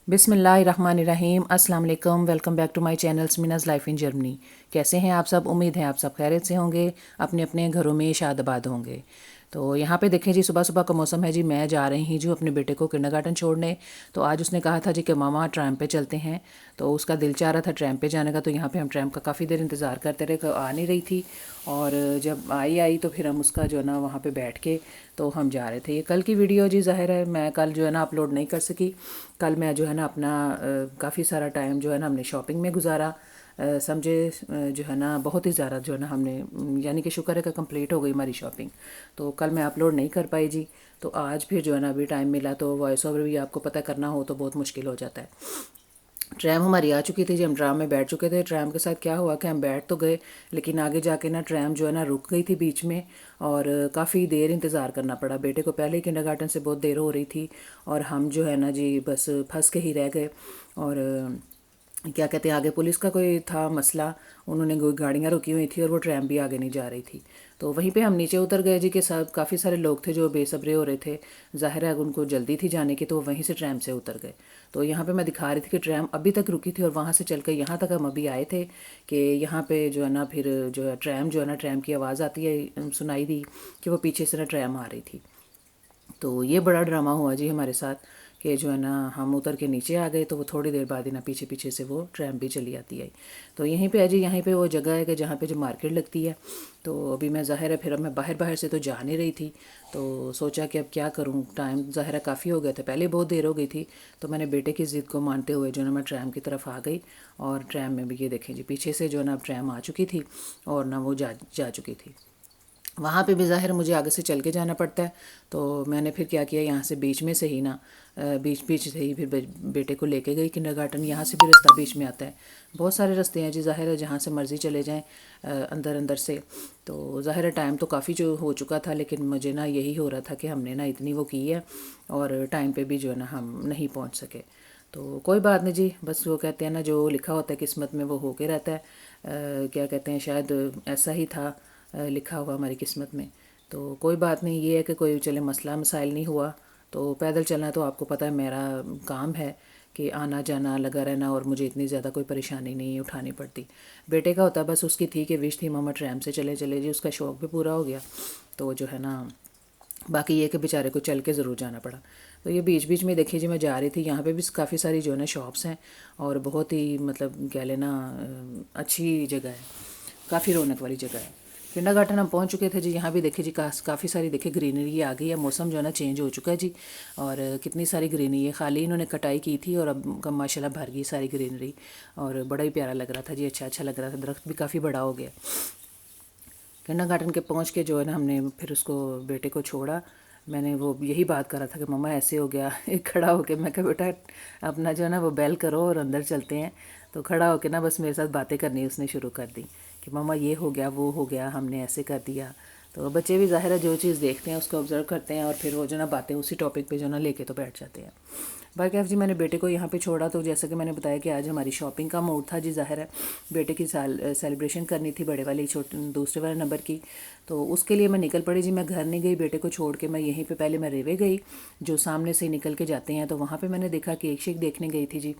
बिस्मिल्लाहिर्रहमानिर्रहीम अस्सलाम वालेकुम। Welcome back to my channel Meenaz life in Germany. कैसे हैं आप सब? उम्मीद है आप सब खैरियत से होंगे, अपने अपने घरों में शादाबाद होंगे। तो यहाँ पे देखें जी, सुबह सुबह का मौसम है जी। मैं जा रही हूँ अपने बेटे को किंडरगार्टन छोड़ने। तो आज उसने कहा था जी कि मामा ट्रैम पे चलते हैं। तो उसका दिल चाह रहा था ट्रैम पे जाने का। तो यहाँ पे हम ट्रैम का काफ़ी देर इंतज़ार करते रहे, आ नहीं रही थी। और जब आई तो फिर हम उसका जो है ना वहाँ पे बैठ के तो हम जा रहे थे। ये कल की वीडियो जी, ज़ाहिर है मैं कल जो है ना अपलोड नहीं कर सकी। कल मैं जो है ना अपना काफ़ी सारा टाइम जो है ना हमने शॉपिंग में गुजारा। समझे जो है ना बहुत ही ज़्यादा जो है ना हमने यानी कि शुक्र है कि कंप्लीट हो गई हमारी शॉपिंग। तो कल मैं अपलोड नहीं कर पाई जी। तो आज फिर जो है ना अभी टाइम मिला तो वॉइस ओवर भी आपको पता करना हो तो बहुत मुश्किल हो जाता है। ट्रैम हमारी आ चुकी थी जी, हम ट्राम में बैठ चुके थे। ट्रैम के साथ क्या हुआ कि हम बैठ तो गए, लेकिन आगे जाके ना ट्रैम जो है ना रुक गई थी बीच में। और काफ़ी देर इंतज़ार करना पड़ा। बेटे को पहले ही किंडरगार्टन से बहुत देर हो रही थी और हम जो है ना जी बस फंस के ही रह गए। और क्या कहते हैं, आगे पुलिस का कोई था मसला। उन्होंने कोई गाड़ियाँ रुकी हुई थी और वो ट्रैम भी आगे नहीं जा रही थी। तो वहीं पे हम नीचे उतर गए जी के साथ। काफ़ी सारे लोग थे जो बेसब्रे हो रहे थे, ज़ाहिर है उनको जल्दी थी जाने की, तो वहीं से ट्रैम से उतर गए। तो यहाँ पे मैं दिखा रही थी कि ट्रैम अभी तक रुकी थी और वहाँ से चल कर यहाँ तक हम अभी आए थे कि यहाँ पे जो है ना फिर जो है ट्रैम जो है ना ट्रैम की आवाज़ आती है, सुनाई दी कि वो पीछे से ना ट्रैम आ रही थी। तो ये बड़ा ड्रामा हुआ जी हमारे साथ कि जो है ना हम उतर के नीचे आ गए तो वो थोड़ी देर बाद ही ना पीछे पीछे से वो ट्रैम भी चली आती है। तो यहीं पे है जी, यहीं पे वो जगह है कि जहाँ पे जो मार्केट लगती है। तो अभी मैं ज़ाहिर है फिर अब मैं बाहर बाहर से तो जा नहीं रही थी। तो सोचा कि अब क्या करूँ, टाइम ज़ाहिर है काफ़ी हो गया था, पहले बहुत देर हो गई थी। तो मैंने बेटे की ज़िद को मानते हुए जो है ना मैं ट्रैम की तरफ आ गई। और ट्रैम में भी ये देखें जी पीछे से जो है ना अब ट्रैम आ चुकी थी और ना वो जा चुकी थी। वहाँ पे भी ज़ाहिर मुझे आगे से चल के जाना पड़ता है। तो मैंने फिर क्या किया, यहाँ से बीच में से ही ना बीच बीच से ही फिर बेटे को लेके गई किंडरगार्टन। यहाँ से भी रास्ता बीच में आता है। बहुत सारे रास्ते हैं जी, ज़ाहिर है जहाँ से मर्ज़ी चले जाएं अंदर अंदर से। तो ज़ाहिर है टाइम तो काफ़ी जो हो चुका था, लेकिन मुझे ना यही हो रहा था कि हमने ना इतनी वो की है और टाइम पे भी जो है ना हम नहीं पहुँच सके। तो कोई बात नहीं जी, बस वो कहते हैं ना जो लिखा होता है किस्मत में वो होके रहता है। क्या कहते हैं, शायद ऐसा ही था लिखा हुआ हमारी किस्मत में। तो कोई बात नहीं, ये है कि कोई चले मसला मसाइल नहीं हुआ। तो पैदल चलना तो आपको पता है मेरा काम है कि आना जाना लगा रहना, और मुझे इतनी ज़्यादा कोई परेशानी नहीं उठानी पड़ती। बेटे का होता बस उसकी थी कि विश थी मामा ट्रैम से चले चले जी, उसका शौक़ भी पूरा हो गया। तो जो है ना बाकी ये कि बेचारे को चल के ज़रूर जाना पड़ा। तो ये बीच बीच में देखिए जी मैं जा रही थी, यहाँ पे भी काफ़ी सारी जो है ना शॉप्स हैं और बहुत ही मतलब कह लेना अच्छी जगह है, काफ़ी रौनक वाली जगह है। किंडरगार्टन हम पहुँच चुके थे जी। यहाँ भी देखिए जी काफ़ी सारी देखिए ग्रीनरी आ गई है। मौसम जो है ना चेंज हो चुका है जी। और कितनी सारी ग्रीनरी है, खाली इन्होंने कटाई की थी और अब माशाल्लाह भर गई सारी ग्रीनरी। और बड़ा ही प्यारा लग रहा था जी, अच्छा अच्छा लग रहा था। दरख्त भी काफ़ी बड़ा हो गया। किंडरगार्टन के पहुँच के जो है ना हमने फिर उसको बेटे को छोड़ा। मैंने वो यही बात कर रहा था कि मम्मा ऐसे हो गया एक खड़ा होके। मैं कहा बेटा अपना जो है ना वो बेल करो और अंदर चलते हैं। तो खड़ा होके ना बस मेरे साथ बातें करनी उसने शुरू कर दी कि मम्मा ये हो गया वो हो गया, हमने ऐसे कर दिया। तो बच्चे भी ज़ाहिर है जो चीज़ देखते हैं उसको ऑब्ज़र्व करते हैं और फिर वो जो ना बातें उसी टॉपिक पे जो ना लेके तो बैठ जाते हैं। बाकी जी मैंने बेटे को यहाँ पे छोड़ा। तो जैसा कि मैंने बताया कि आज हमारी शॉपिंग का मूड था जी। ज़ाहिर है बेटे की सेलिब्रेशन करनी थी, बड़े वाली छोटे दूसरे वाले नंबर की। तो उसके लिए मैं निकल पड़ी जी। मैं घर नहीं गई, बेटे को छोड़ के मैं यहीं पे पहले मैं रेवे गई, जो सामने से निकल के जाते हैं। तो वहाँ पे मैंने देखा केक शेक देखने गई थी जी।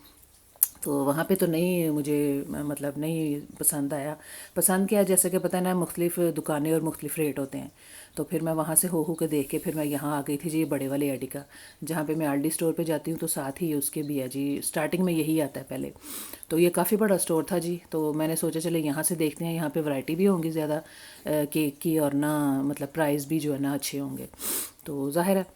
तो वहाँ पे तो नहीं मुझे मतलब नहीं पसंद आया। पसंद क्या, जैसे कि पता है ना मुख्तलिफ़ दुकानें और मुख्तलिफ़ रेट होते हैं। तो फिर मैं वहाँ से हो के देख के फिर मैं यहाँ आ गई थी जी, बड़े वाले आईडी का, जहाँ पे मैं आरडी स्टोर पे जाती हूँ तो साथ ही उसके भी है जी। स्टार्टिंग में यही आता है पहले। तो ये काफ़ी बड़ा स्टोर था जी। तो मैंने सोचा चले यहाँ से देखते हैं, यहाँ पे वैरायटी भी होंगी ज़्यादा केक की, और ना मतलब प्राइस भी जो है ना अच्छे होंगे। तो ज़ाहिर है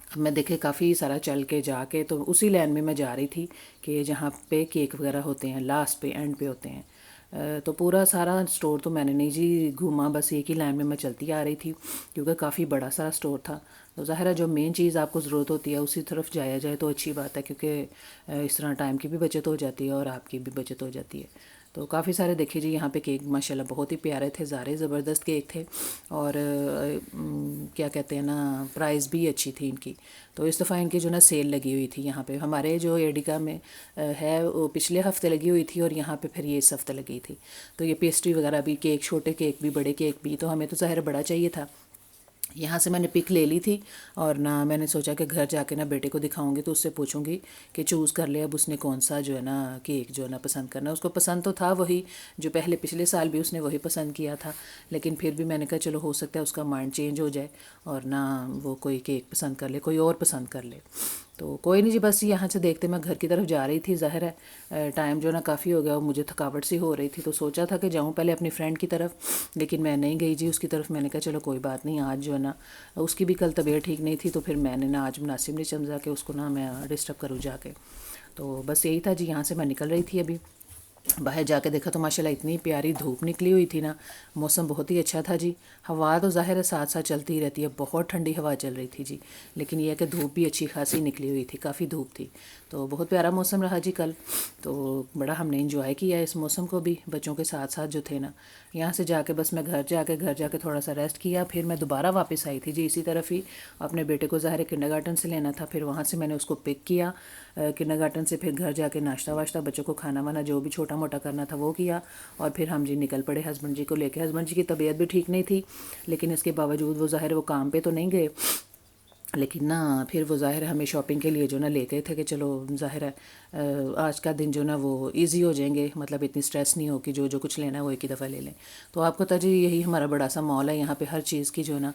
अब मैं देखे काफ़ी सारा चल के जाके तो उसी लाइन में मैं जा रही थी कि जहाँ पे केक वगैरह होते हैं, लास्ट पे एंड पे होते हैं। तो पूरा सारा स्टोर तो मैंने नहीं जी घूमा, बस एक ही लाइन में मैं चलती आ रही थी क्योंकि काफ़ी बड़ा सारा स्टोर था। तो ज़ाहिर है जो मेन चीज़ आपको ज़रूरत होती है उसी तरफ जाया जाए तो अच्छी बात है, क्योंकि इस तरह टाइम की भी बचत हो जाती है और आपकी भी बचत हो जाती है। तो काफ़ी सारे देखिए जी यहाँ पे केक माशाल्लाह बहुत ही प्यारे थे, ज़ारे ज़बरदस्त केक थे। और क्या कहते हैं ना प्राइस भी अच्छी थी इनकी। तो इस दफ़ा इनकी जो ना सेल लगी हुई थी यहाँ पे, हमारे जो एडिका में है वो पिछले हफ्ते लगी हुई थी और यहाँ पे फिर ये इस हफ्ते लगी थी। तो ये पेस्ट्री वगैरह भी, केक छोटे केक भी बड़े केक भी, तो हमें तो ज़ाहिर बड़ा चाहिए था। यहाँ से मैंने पिक ले ली थी और ना मैंने सोचा कि घर जाके ना बेटे को दिखाऊंगी तो उससे पूछूंगी कि चूज़ कर ले अब उसने कौन सा जो है ना केक जो है ना पसंद करना है। उसको पसंद तो था वही जो पहले पिछले साल भी उसने वही पसंद किया था, लेकिन फिर भी मैंने कहा चलो हो सकता है उसका माइंड चेंज हो जाए और ना वो कोई केक पसंद कर ले, कोई और पसंद कर ले। तो कोई नहीं जी, बस यहाँ से देखते मैं घर की तरफ जा रही थी। ज़ाहिर है टाइम जो ना काफ़ी हो गया और मुझे थकावट सी हो रही थी, तो सोचा था कि जाऊँ पहले अपनी फ्रेंड की तरफ, लेकिन मैं नहीं गई जी उसकी तरफ। मैंने कहा चलो कोई बात नहीं, आज जो है ना उसकी भी कल तबीयत ठीक नहीं थी, तो फिर मैंने ना आज मुनासिब नहीं समझा कि उसको ना मैं डिस्टर्ब करूँ जाके। तो बस यही था जी, यहाँ से मैं निकल रही थी अभी। बाहर जाके देखा तो माशाल्लाह इतनी प्यारी धूप निकली हुई थी ना, मौसम बहुत ही अच्छा था जी। हवा तो ज़ाहिर है साथ साथ चलती ही रहती है, बहुत ठंडी हवा चल रही थी जी, लेकिन यह है कि धूप भी अच्छी खासी निकली हुई थी, काफ़ी धूप थी। तो बहुत प्यारा मौसम रहा जी कल। तो बड़ा हमने इंजॉय किया इस मौसम को भी, बच्चों के साथ साथ जो थे ना। यहाँ से जाके बस मैं घर जाके थोड़ा सा रेस्ट किया, फिर मैं दोबारा वापस आई थी जी इसी तरफ ही। अपने बेटे को ज़ाहिर है किंडरगार्टन से लेना था, फिर वहाँ से मैंने उसको पिक किया किंडरगार्टन से, फिर घर जाके नाश्ता वाश्ता बच्चों को खाना वाना जो भी छोटा मोटा करना था वो किया, और फिर हम जी निकल पड़े हस्बैंड जी को लेके। हस्बैंड जी की तबीयत भी ठीक नहीं थी, लेकिन इसके बावजूद वो ज़ाहिर वो काम पे तो नहीं गए, लेकिन ना फिर वो ज़ाहिर है हमें शॉपिंग के लिए जो ना ले गए थे कि चलो ज़ाहिर है आज का दिन जो ना वो इजी हो जाएंगे, मतलब इतनी स्ट्रेस नहीं हो कि जो जो कुछ लेना है वो एक ही दफ़ा ले लें। तो आपको तो जी यही हमारा बड़ा सा मॉल है, यहाँ पे हर चीज़ की जो है ना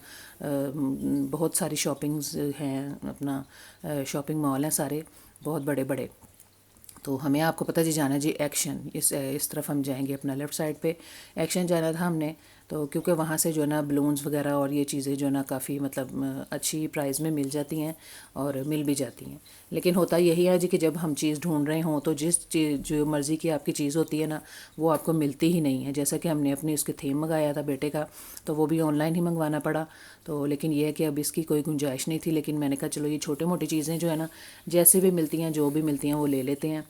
बहुत सारी शॉपिंग्स हैं, अपना शॉपिंग मॉल हैं सारे बहुत बड़े बड़े। तो हमें आपको पता जी जाना जी एक्शन, इस तरफ हम जाएंगे अपना लेफ़्ट साइड पे एक्शन जाना था हमने। तो क्योंकि वहाँ से जो है ना बलून्स वगैरह और ये चीज़ें जो है ना काफ़ी मतलब अच्छी प्राइस में मिल जाती हैं और मिल भी जाती हैं। लेकिन होता यही है जी कि जब हम चीज़ ढूंढ रहे हों तो जिस चीज़ जो मर्ज़ी की आपकी चीज़ होती है ना वो आपको मिलती ही नहीं है। जैसा कि हमने अपनी उसके थीम मंगाया था बेटे का, तो वो भी ऑनलाइन ही मंगवाना पड़ा। तो लेकिन ये है कि अब इसकी कोई गुंजाइश नहीं थी, लेकिन मैंने कहा चलो ये छोटी मोटी चीज़ें जो है ना जैसे भी मिलती हैं जो भी मिलती हैं वो ले लेते हैं।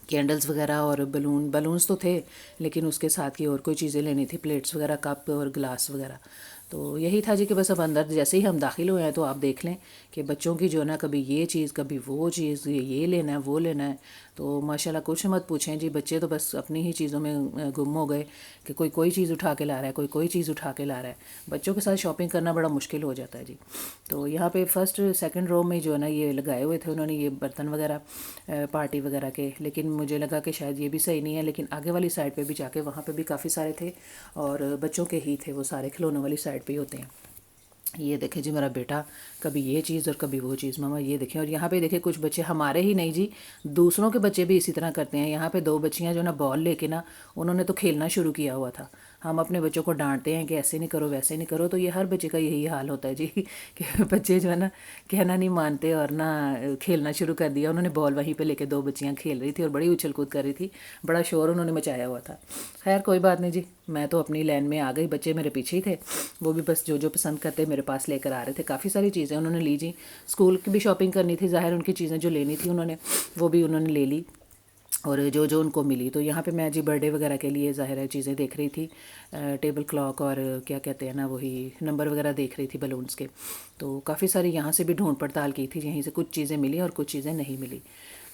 कैंडल्स वगैरह और बलून्स तो थे, लेकिन उसके साथ की और कोई चीज़ें लेनी थी, प्लेट्स वगैरह, कप और ग्लास वगैरह। तो यही था जी कि बस अब अंदर जैसे ही हम दाखिल हुए हैं तो आप देख लें कि बच्चों की जो है ना कभी ये चीज़ कभी वो चीज़, ये लेना है वो लेना है। तो माशाल्लाह कुछ मत पूछें जी, बच्चे तो बस अपनी ही चीज़ों में गुम हो गए कि कोई चीज़ उठा के ला रहा है, कोई चीज़ उठा के ला रहा है। बच्चों के साथ शॉपिंग करना बड़ा मुश्किल हो जाता है जी। तो यहाँ पे फर्स्ट सेकंड रो में जो है ना ये लगाए हुए थे उन्होंने ये बर्तन वगैरह पार्टी वगैरह के, लेकिन मुझे लगा कि शायद ये भी सही नहीं है। लेकिन आगे वाली साइड पे भी जाके वहाँ पे भी काफ़ी सारे थे और बच्चों के ही थे वो सारे, खिलौनों वाली साइड पे ही होते हैं। ये देखें जी मेरा बेटा कभी ये चीज़ और कभी वो चीज़, मामा ये देखें। और यहाँ पे देखें कुछ बच्चे हमारे ही नहीं जी, दूसरों के बच्चे भी इसी तरह करते हैं। यहाँ पे दो बच्चियाँ जो ना बॉल लेके ना उन्होंने तो खेलना शुरू किया हुआ था। हम अपने बच्चों को डांटते हैं कि ऐसे नहीं करो वैसे नहीं करो, तो ये हर बच्चे का यही हाल होता है जी कि बच्चे जो है ना कहना नहीं मानते और ना खेलना शुरू कर दिया उन्होंने। बॉल वहीं पे लेके दो बच्चियाँ खेल रही थी और बड़ी उछल कूद कर रही थी, बड़ा शोर उन्होंने मचाया हुआ था। खैर कोई बात नहीं जी, मैं तो अपनी लाइन में आ गई, बच्चे मेरे पीछे ही थे, वो भी बस जो जो पसंद करते मेरे पास लेकर आ रहे थे। काफ़ी सारी चीज़ें उन्होंने ली जी, स्कूल की भी शॉपिंग करनी थी, ज़ाहिर उनकी चीज़ें जो लेनी थी उन्होंने वो भी उन्होंने ले ली और जो जो उनको मिली। तो यहाँ पे मैं जी बर्थडे वगैरह के लिए ज़ाहिर है चीज़ें देख रही थी, टेबल क्लॉक और क्या कहते हैं ना वही नंबर वगैरह देख रही थी बलून्स के। तो काफ़ी सारी यहाँ से भी ढूंढ पड़ताल की थी, यहीं से कुछ चीज़ें मिली और कुछ चीज़ें नहीं मिली।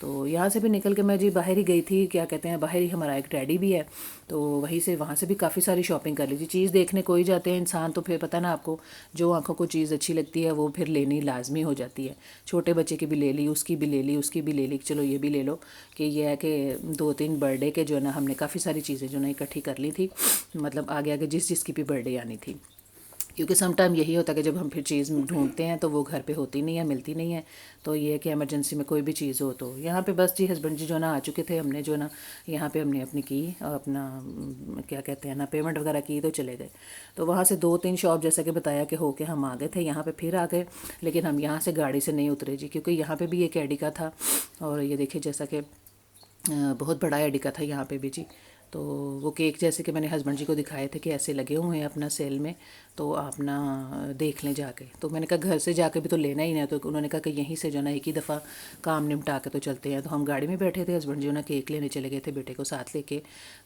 तो यहाँ से भी निकल के मैं जी बाहर ही गई थी, क्या कहते हैं बाहर ही हमारा एक डैडी भी है, तो वहीं से वहाँ से भी काफ़ी सारी शॉपिंग कर ली थी। चीज़ देखने कोई जाते हैं इंसान तो फिर पता ना आपको, जो आंखों को चीज़ अच्छी लगती है वो फिर लेनी लाजमी हो जाती है। छोटे बच्चे की भी ले ली, उसकी भी ले ली, उसकी भी ले ली, चलो ये भी ले लो। कि ये है कि 2-3 बर्थडे के जो है ना हमने काफ़ी सारी चीज़ें जो ना इकट्ठी कर ली थी, मतलब आगे आगे जिस जिसकी भी बर्थडे आनी थी। क्योंकि सम टाइम यही होता है कि जब हम फिर चीज़ ढूंढते हैं तो वो घर पे होती नहीं है, मिलती नहीं है। तो ये है कि इमरजेंसी में कोई भी चीज़ हो तो यहाँ पे बस जी हस्बैंड जी जो ना आ चुके थे, हमने जो ना यहाँ पे हमने अपनी की अपना क्या कहते हैं ना पेमेंट वगैरह की तो चले गए। तो वहाँ से 2-3 शॉप जैसा कि बताया कि होके हम आ गए थे, यहाँ पे फिर आ गए। लेकिन हम यहाँ से गाड़ी से नहीं उतरे जी, क्योंकि यहाँ पे भी एक एडी का था और ये देखिए जैसा कि बहुत बड़ा एडी का था यहाँ पे भी जी। तो वो केक जैसे कि मैंने हस्बैंड जी को दिखाए थे कि ऐसे लगे हुए हैं अपना सेल में, तो आप ना देख लें जाके। तो मैंने कहा घर से जाके भी तो लेना ही ना, तो उन्होंने कहा कि यहीं से जो ना एक ही दफ़ा काम निपटा के तो चलते हैं। तो हम गाड़ी में बैठे थे, हस्बैंड जो ना केक लेने चले गए थे बेटे को साथ लेके।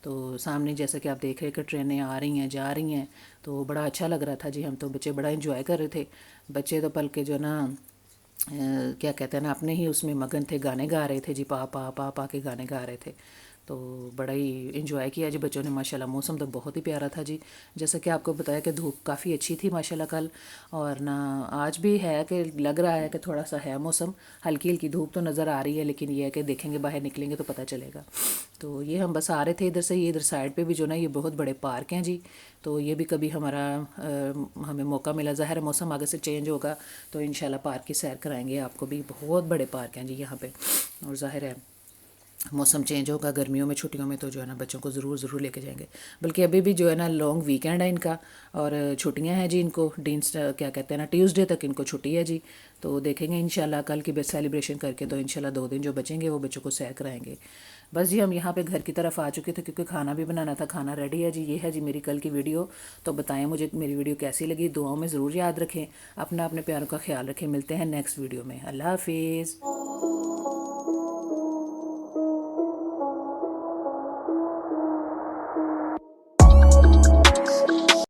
तो सामने जैसा कि आप देख रहे हैं कि ट्रेनें आ रही हैं जा रही हैं, तो बड़ा अच्छा लग रहा था जी। हम तो बच्चे बड़ा इंजॉय कर रहे थे, बच्चे तो पल के जो ना क्या कहते हैं ना अपने ही उसमें मगन थे, गाने गा रहे थे जी, पा पा पा पा के गाने गा रहे थे। तो बड़ा ही इंजॉय किया जी बच्चों ने माशाल्लाह। मौसम तो बहुत ही प्यारा था जी। जैसा कि आपको बताया कि धूप काफ़ी अच्छी थी माशाल्लाह कल, और ना आज भी है कि लग रहा है कि थोड़ा सा है मौसम, हल्की हल्की धूप तो नज़र आ रही है, लेकिन ये है कि देखेंगे बाहर निकलेंगे तो पता चलेगा। तो ये हम बस आ रहे थे इधर से, ये इधर साइड पे भी जो ना ये बहुत बड़े पार्क हैं जी। तो ये भी कभी हमें मौका मिला, ज़ाहिर है मौसम आगे से चेंज होगा तो इंशाल्लाह पार्क की सैर कराएंगे आपको भी। बहुत बड़े पार्क हैं जी यहाँ पे, और ज़ाहिर है मौसम चेंज होगा गर्मियों में छुट्टियों में तो जो है ना बच्चों को ज़रूर लेके जाएंगे। बल्कि अभी भी जो है ना लॉन्ग वीकेंड है इनका, और छुट्टियां हैं जी इनको, क्या कहते हैं ना, ट्यूसडे तक इनको छुट्टी है जी। तो देखेंगे इंशाल्लाह कल की बेस्ट सेलिब्रेशन करके, तो इंशाल्लाह 2 दिन जो बचेंगे वो बच्चों को सैर कराएंगे। बस जी हम यहाँ पे घर की तरफ आ चुके थे क्योंकि खाना भी बनाना था। खाना रेडी है जी। ये है जी मेरी कल की वीडियो। तो बताएं मुझे मेरी वीडियो कैसी लगी, दुआओं में ज़रूर याद रखें, अपना अपने प्यारों का ख्याल रखें। मिलते हैं नेक्स्ट वीडियो में। अल्लाह हाफिज़।